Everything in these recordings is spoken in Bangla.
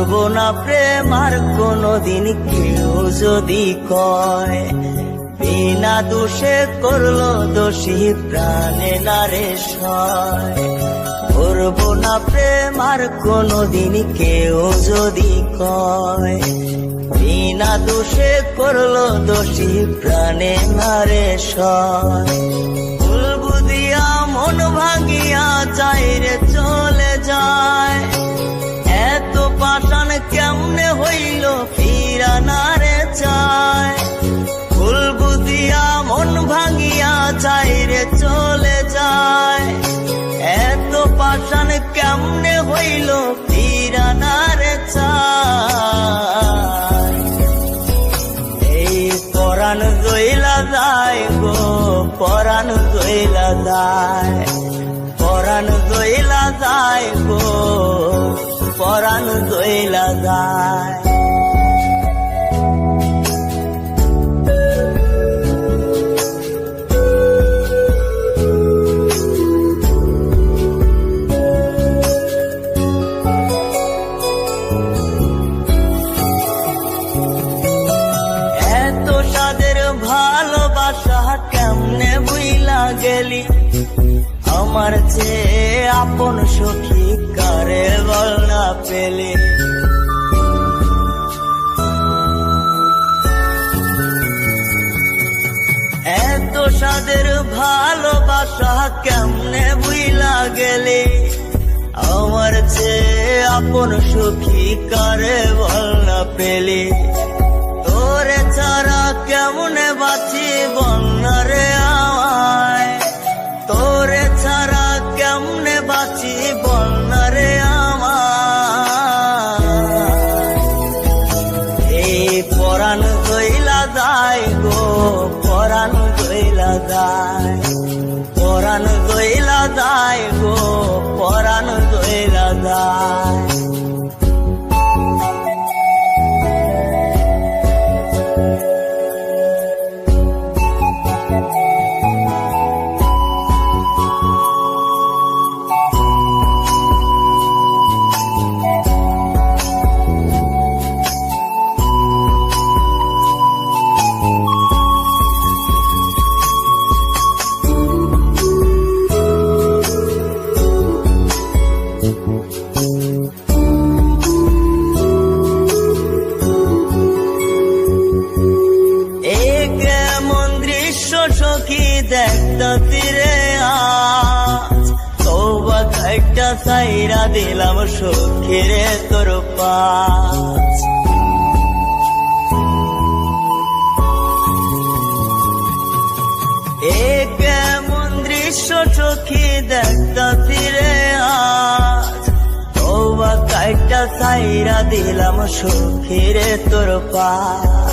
ভুলবো না প্রেম আর কোনোদিন কেউ যদি কয়, বিনা দোষে করলো দোষী প্রাণে নারে সয়। ভুলবো না প্রেম আর কোনোদিন কেউ যদি কয়, বিনা দোষে করলো দোষী প্রাণে নারে সয়। ভুল বুঝিয়া মন ভাঙিয়া যায় রে চলে যায়, এত পাষাণ কেমনে হইল ফিরা না রে চায়। ভুল বুঝিয়া মন ভাঙিয়া যায় রে চলে যায়, এত পাষাণ কেমনে হইল ফিরা না রে চায়। এই পরাণ জইলা যায় গো, পরাণ জইলা যায়, পরাণ জইলা যায় গো, পরাণ জইলা যায়। এত সাদের ভালোবাসা কেমনে বুইলা গেলি, আমার চেয়ে আপন সখী কারে বল না পেলে। এত সাদের ভালোবাসা কেমনে বুইলা গেলে, আমার চেয়ে আপন সখী কারে বল না পেলে। তোরে ছাড়া কেমনে বাঁচি বল না রে আমায়, তোরে ছাড়া কেমনে বাঁচি বল না রে আমায়। এই পরাণ জইলা যায় গো, পরাণ জইলা যায়, পরাণ জইলা যায় গো, পরাণ জইলা যায়। সখী দেখতা তীরে আজ, তওবা খাইটা সাইরা দিলাম সখীরে তোর পাশ। এ কেমন দৃশ্য সখী দেখতা তীরে আজ, তওবা খাইটা সাইরা দিলাম সখীরে তোর পাশ।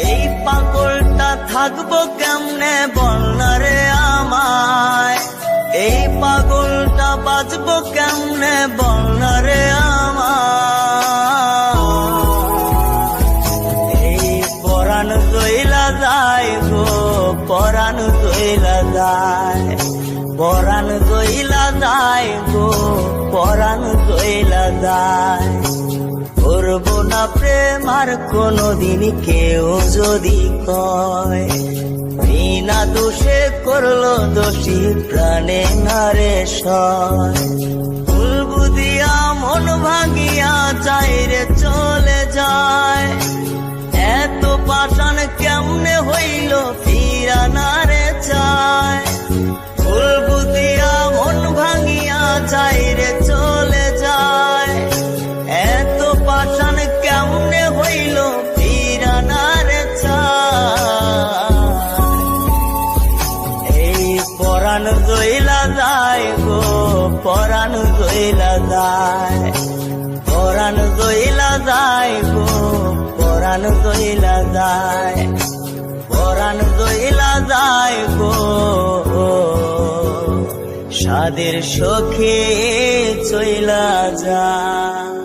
এই পাগলটা থাকবো কেমনে বল না রে আমায়, এই পাগলটা বাঁচবো কেমনে বল না রে আমায়। এই পরাণ জইলা যায় গো, পরাণ জইলা যায়, পরাণ জইলা যায় গো, পরাণ জইলা যায়। করবো না প্রেম আর কোনোদিন কেউ যদি কয়, বিনা দোষে করলো দোষী প্রাণে নারে সয়। ভুল বুঝিয়া মন ভাঙিয়া যায় রে চলে যায়, এত পাষাণ কেমনে হইল ফিরা না রে চায়। ভুল বুঝিয়া মন ভাঙিয়া যায় রে চলে যায়, এত পাষাণ কেমনে হইল ফিরা না রে চায়। এই পরাণ জইলা যায় গো, পরাণ জইলা যায়, পরাণ জইলা যায় গো, পরাণ জইলা যায়, পরাণ জইলা যায় গো। সাদের সখী চইলা যায়।